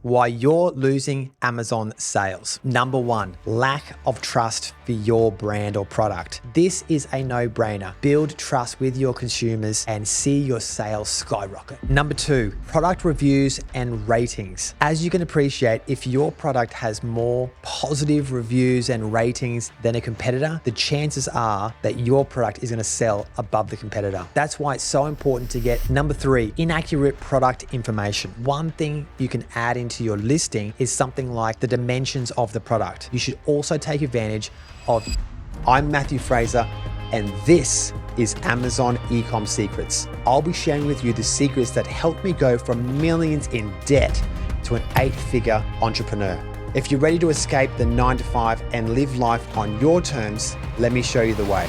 Why you're losing Amazon sales. Number one, lack of trust for your brand or product. This is a no-brainer. Build trust with your consumers and see your sales skyrocket. Number two, product reviews and ratings. As you can appreciate, if your product has more positive reviews and ratings than a competitor, the chances are that your product is going to sell above the competitor. That's why it's so important to get. Number three, inaccurate product information. One thing you can add into your listing is something like the dimensions of the product. You should also take advantage of. I'm Matthew Fraser, and this is Amazon Ecom Secrets. I'll be sharing with you the secrets that helped me go from millions in debt to an 8-figure entrepreneur. If you're ready to escape the 9-to-5 and live life on your terms, let me show you the way.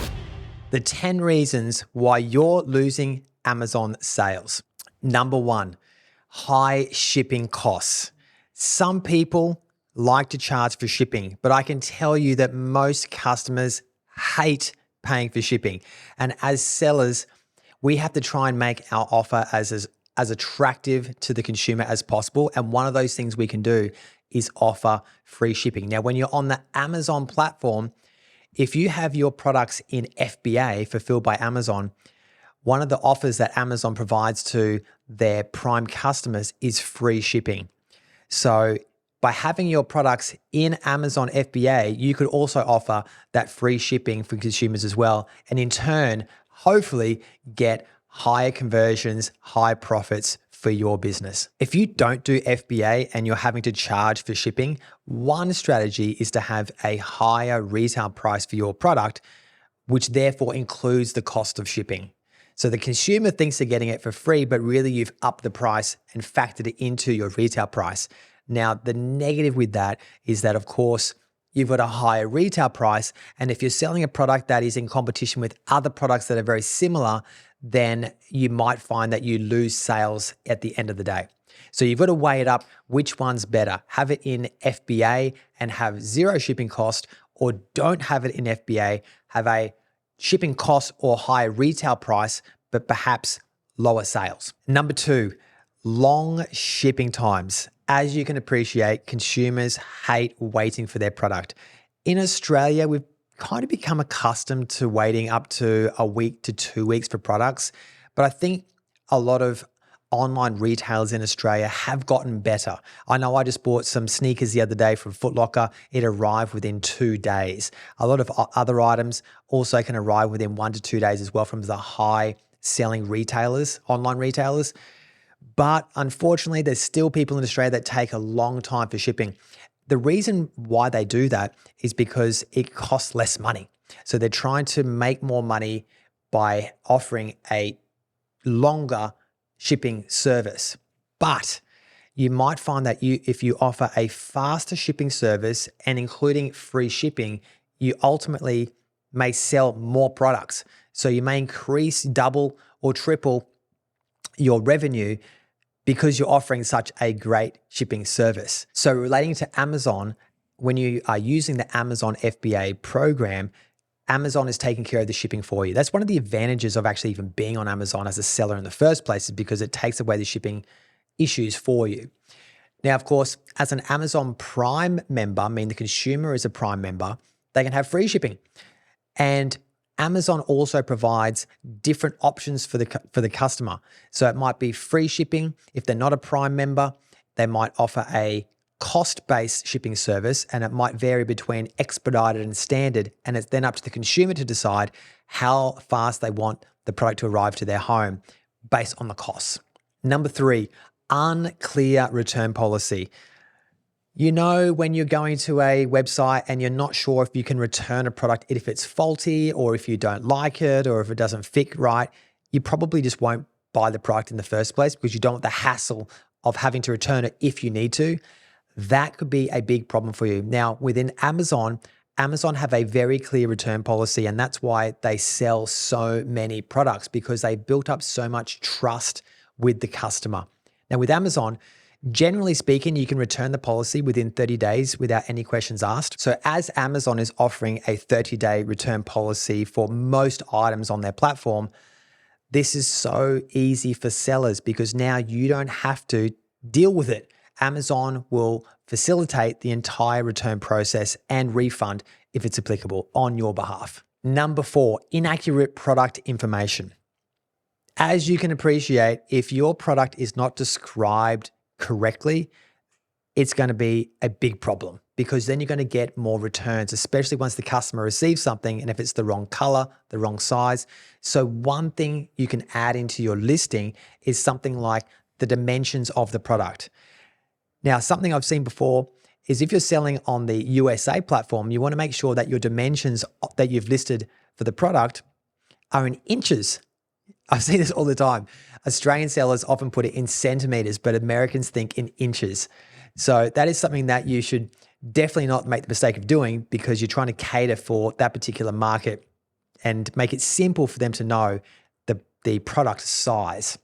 The 10 reasons why you're losing Amazon sales. Number one, high shipping costs. Some people like to charge for shipping, but I can tell you that most customers hate paying for shipping. And as sellers, we have to try and make our offer as attractive to the consumer as possible. And one of those things we can do is offer free shipping. Now, when you're on the Amazon platform, if you have your products in FBA, fulfilled by Amazon, one of the offers that Amazon provides to their prime customers is free shipping. So by having your products in Amazon FBA, you could also offer that free shipping for consumers as well. And in turn, hopefully get higher conversions, high profits for your business. If you don't do FBA and you're having to charge for shipping, one strategy is to have a higher retail price for your product, which therefore includes the cost of shipping. So the consumer thinks they're getting it for free, but really you've upped the price and factored it into your retail price. Now, the negative with that is that, of course, you've got a higher retail price. And if you're selling a product that is in competition with other products that are very similar, then you might find that you lose sales at the end of the day. So you've got to weigh it up. Which one's better? Have it in FBA and have zero shipping cost, or don't have it in FBA, have a shipping cost or higher retail price, but perhaps lower sales. Number two, long shipping times. As you can appreciate, consumers hate waiting for their product. In Australia, we've kind of become accustomed to waiting up to a week to 2 weeks for products, but I think a lot of online retailers in Australia have gotten better. I know I just bought some sneakers the other day from Foot Locker. It arrived within 2 days. A lot of other items also can arrive within 1 to 2 days as well from the high selling retailers, online retailers. But unfortunately, there's still people in Australia that take a long time for shipping. The reason why they do that is because it costs less money. So they're trying to make more money by offering a longer shipping service. But you might find that if you offer a faster shipping service and including free shipping, you ultimately may sell more products. So you may increase double or triple your revenue because you're offering such a great shipping service. So relating to Amazon, when you are using the Amazon FBA program, Amazon is taking care of the shipping for you. That's one of the advantages of actually even being on Amazon as a seller in the first place, is because it takes away the shipping issues for you. Now, of course, as an Amazon Prime member, I mean the consumer is a Prime member, they can have free shipping. And Amazon also provides different options for the customer. So it might be free shipping. If they're not a Prime member, they might offer a cost-based shipping service, and it might vary between expedited and standard. And it's then up to the consumer to decide how fast they want the product to arrive to their home based on the costs. Number three, unclear return policy. You know, when you're going to a website and you're not sure if you can return a product, if it's faulty or if you don't like it or if it doesn't fit right, you probably just won't buy the product in the first place because you don't want the hassle of having to return it if you need to. That could be a big problem for you. Now, within Amazon have a very clear return policy, and that's why they sell so many products, because they built up so much trust with the customer. Now, with Amazon, generally speaking, you can return the policy within 30 days without any questions asked. So as Amazon is offering a 30-day return policy for most items on their platform, this is so easy for sellers because now you don't have to deal with it Amazon will facilitate the entire return process and refund if it's applicable on your behalf. Number 4, inaccurate product information. As you can appreciate, if your product is not described correctly, it's going to be a big problem because then you're going to get more returns, especially once the customer receives something and if it's the wrong color, the wrong size. So one thing you can add into your listing is something like the dimensions of the product. Now, something I've seen before is if you're selling on the USA platform, you want to make sure that your dimensions that you've listed for the product are in inches. I've seen this all the time. Australian sellers often put it in centimeters, but Americans think in inches. So that is something that you should definitely not make the mistake of doing because you're trying to cater for that particular market and make it simple for them to know the product size.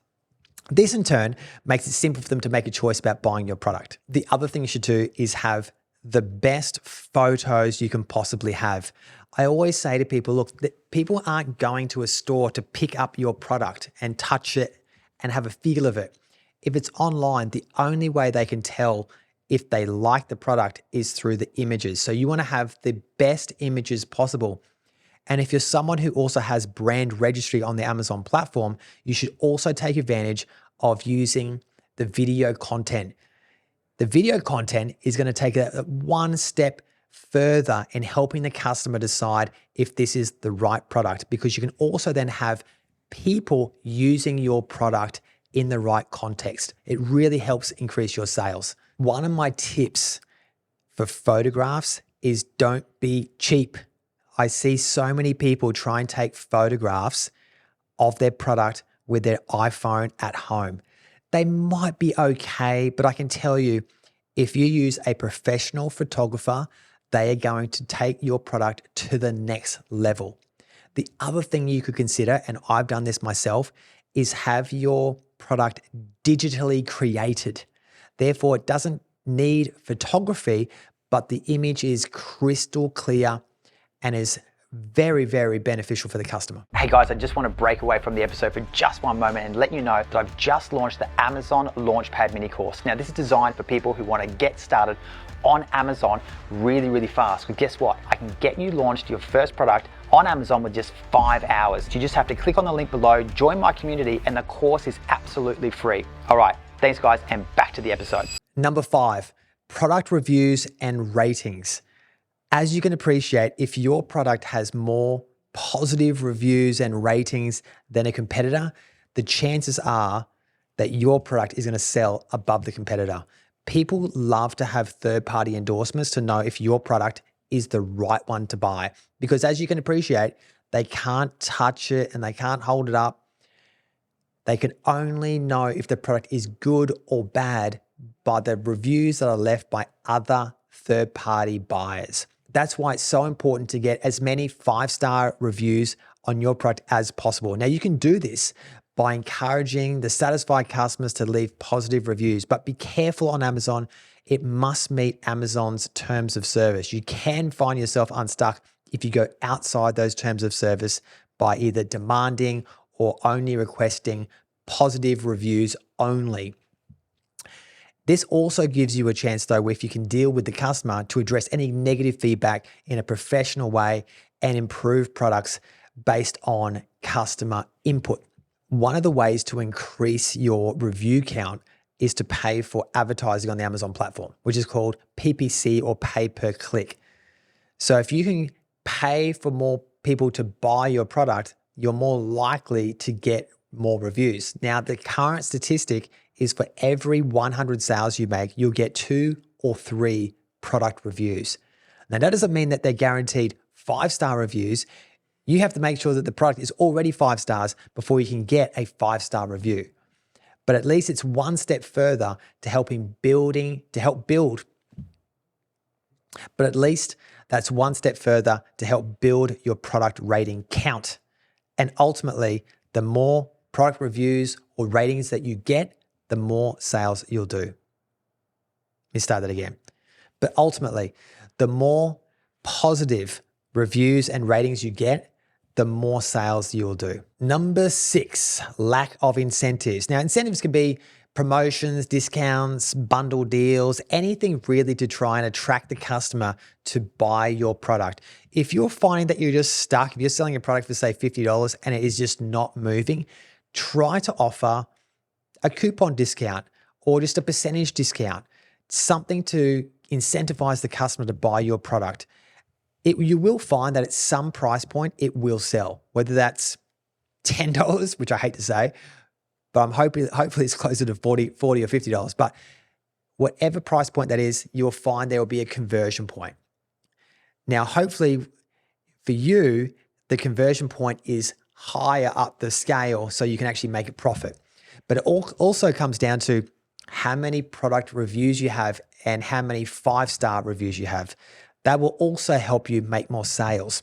This in turn makes it simple for them to make a choice about buying your product. The other thing you should do is have the best photos you can possibly have. I always say to people, look, people aren't going to a store to pick up your product and touch it and have a feel of it. If it's online, the only way they can tell if they like the product is through the images. So you want to have the best images possible. And if you're someone who also has brand registry on the Amazon platform, you should also take advantage of using the video content. The video content is going to take it one step further in helping the customer decide if this is the right product, because you can also then have people using your product in the right context. It really helps increase your sales. One of my tips for photographs is don't be cheap. I see so many people try and take photographs of their product with their iPhone at home. They might be okay, but I can tell you, if you use a professional photographer, they are going to take your product to the next level. The other thing you could consider, and I've done this myself, is have your product digitally created. Therefore, it doesn't need photography, but the image is crystal clear and is very, very beneficial for the customer. Hey guys, I just want to break away from the episode for just one moment and let you know that I've just launched the Amazon Launchpad mini course. Now, this is designed for people who want to get started on Amazon really, really fast. But guess what? I can get you launched your first product on Amazon with just 5 hours. You just have to click on the link below, join my community, and the course is absolutely free. All right, thanks guys, and back to the episode. Number 5, product reviews and ratings. As you can appreciate, if your product has more positive reviews and ratings than a competitor, the chances are that your product is going to sell above the competitor. People love to have third-party endorsements to know if your product is the right one to buy, because as you can appreciate, they can't touch it and they can't hold it up. They can only know if the product is good or bad by the reviews that are left by other third-party buyers. That's why it's so important to get as many 5-star reviews on your product as possible. Now, you can do this by encouraging the satisfied customers to leave positive reviews, but be careful on Amazon. It must meet Amazon's terms of service. You can find yourself unstuck if you go outside those terms of service by either demanding or only requesting positive reviews only. This also gives you a chance, though, if you can deal with the customer to address any negative feedback in a professional way and improve products based on customer input. One of the ways to increase your review count is to pay for advertising on the Amazon platform, which is called PPC or pay per click. So if you can pay for more people to buy your product, you're more likely to get more reviews. Now, the current statistic is for every 100 sales you make, you'll get 2 or 3 product reviews. Now, that doesn't mean that they're guaranteed 5-star reviews. You have to make sure that the product is already 5 stars before you can get a 5-star review. But at least it's one step further to help build. But at least that's one step further to help build your product rating count. And ultimately, the more product reviews or ratings that you get, the more sales you'll do. Let me start that again. But ultimately, the more positive reviews and ratings you get, the more sales you'll do. Number 6, lack of incentives. Now, incentives can be promotions, discounts, bundle deals, anything really to try and attract the customer to buy your product. If you're finding that you're just stuck, if you're selling a product for say $50 and it is just not moving, try to offer a coupon discount or just a percentage discount, something to incentivize the customer to buy your product. You will find that at some price point, it will sell, whether that's $10, which I hate to say, but I'm hopefully it's closer to $40 or $50. But whatever price point that is, you'll find there will be a conversion point. Now, hopefully for you, the conversion point is higher up the scale so you can actually make a profit. But it also comes down to how many product reviews you have and how many 5-star reviews you have. That will also help you make more sales.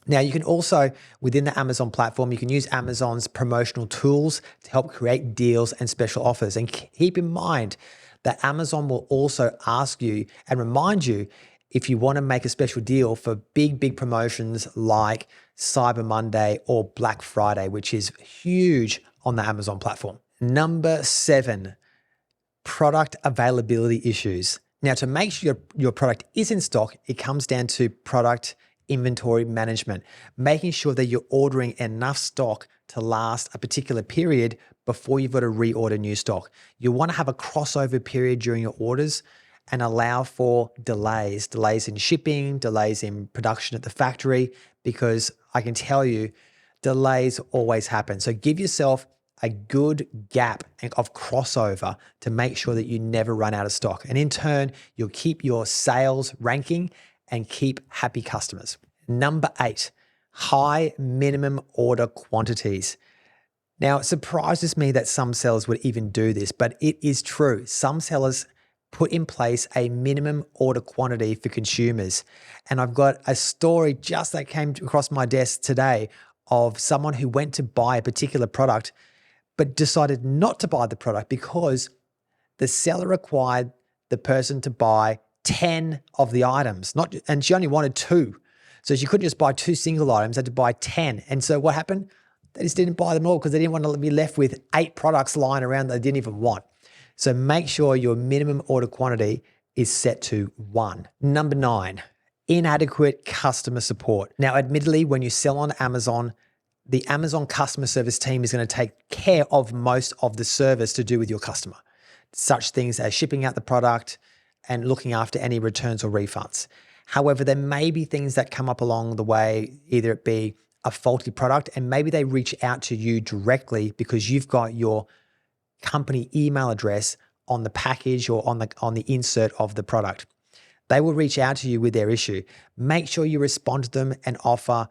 Now, you can also, within the Amazon platform, you can use Amazon's promotional tools to help create deals and special offers. And keep in mind that Amazon will also ask you and remind you if you want to make a special deal for big promotions like Cyber Monday or Black Friday, which is huge on the Amazon platform. Number 7, product availability issues. Now, to make sure your product is in stock, it comes down to product inventory management, making sure that you're ordering enough stock to last a particular period before you've got to reorder new stock. You want to have a crossover period during your orders and allow for delays in shipping, delays in production at the factory, because I can tell you delays always happen. So give yourself a good gap of crossover to make sure that you never run out of stock. And in turn, you'll keep your sales ranking and keep happy customers. Number 8, high minimum order quantities. Now, it surprises me that some sellers would even do this, but it is true. Some sellers put in place a minimum order quantity for consumers. And I've got a story just that came across my desk today of someone who went to buy a particular product, but decided not to buy the product because the seller required the person to buy 10 of the items, and she only wanted 2. So she couldn't just buy 2 single items, had to buy 10. And so what happened? They just didn't buy them all because they didn't want to be left with 8 products lying around that they didn't even want. So make sure your minimum order quantity is set to 1. Number 9, inadequate customer support. Now, admittedly, when you sell on Amazon, the Amazon customer service team is going to take care of most of the service to do with your customer, such things as shipping out the product and looking after any returns or refunds. However, there may be things that come up along the way, either it be a faulty product, and maybe they reach out to you directly because you've got your company email address on the package or on the insert of the product. They will reach out to you with their issue. Make sure you respond to them and offer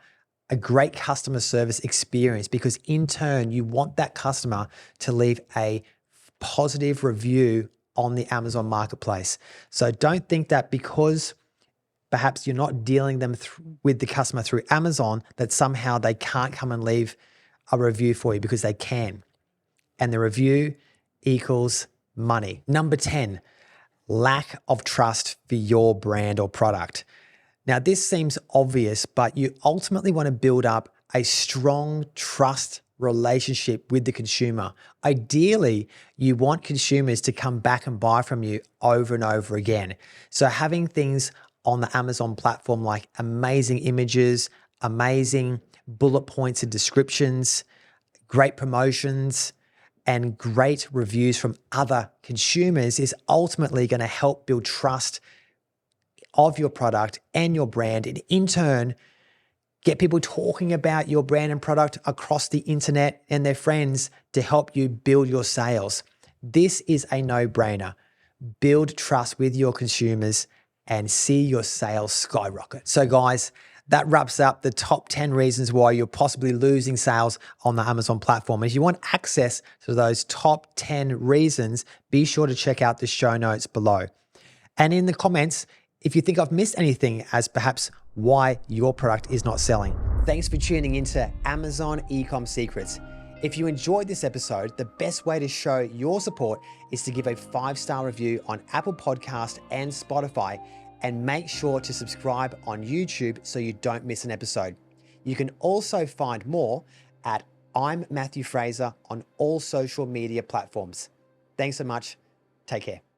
a great customer service experience, because in turn, you want that customer to leave a positive review on the Amazon marketplace. So don't think that because perhaps you're not dealing with the customer through Amazon, that somehow they can't come and leave a review for you, because they can. And the review equals money. Number 10, lack of trust for your brand or product. Now, this seems obvious, but you ultimately want to build up a strong trust relationship with the consumer. Ideally, you want consumers to come back and buy from you over and over again. So having things on the Amazon platform like amazing images, amazing bullet points and descriptions, great promotions, and great reviews from other consumers is ultimately going to help build trust of your product and your brand, and in turn, get people talking about your brand and product across the internet and their friends to help you build your sales. This is a no-brainer. Build trust with your consumers and see your sales skyrocket. So guys, that wraps up the top 10 reasons why you're possibly losing sales on the Amazon platform. And if you want access to those top 10 reasons, be sure to check out the show notes below. And in the comments, if you think I've missed anything as perhaps why your product is not selling. Thanks for tuning into Amazon Ecom Secrets. If you enjoyed this episode, the best way to show your support is to give a 5-star review on Apple Podcast and Spotify, and make sure to subscribe on YouTube so you don't miss an episode. You can also find more at I'm Matthew Fraser on all social media platforms. Thanks so much. Take care.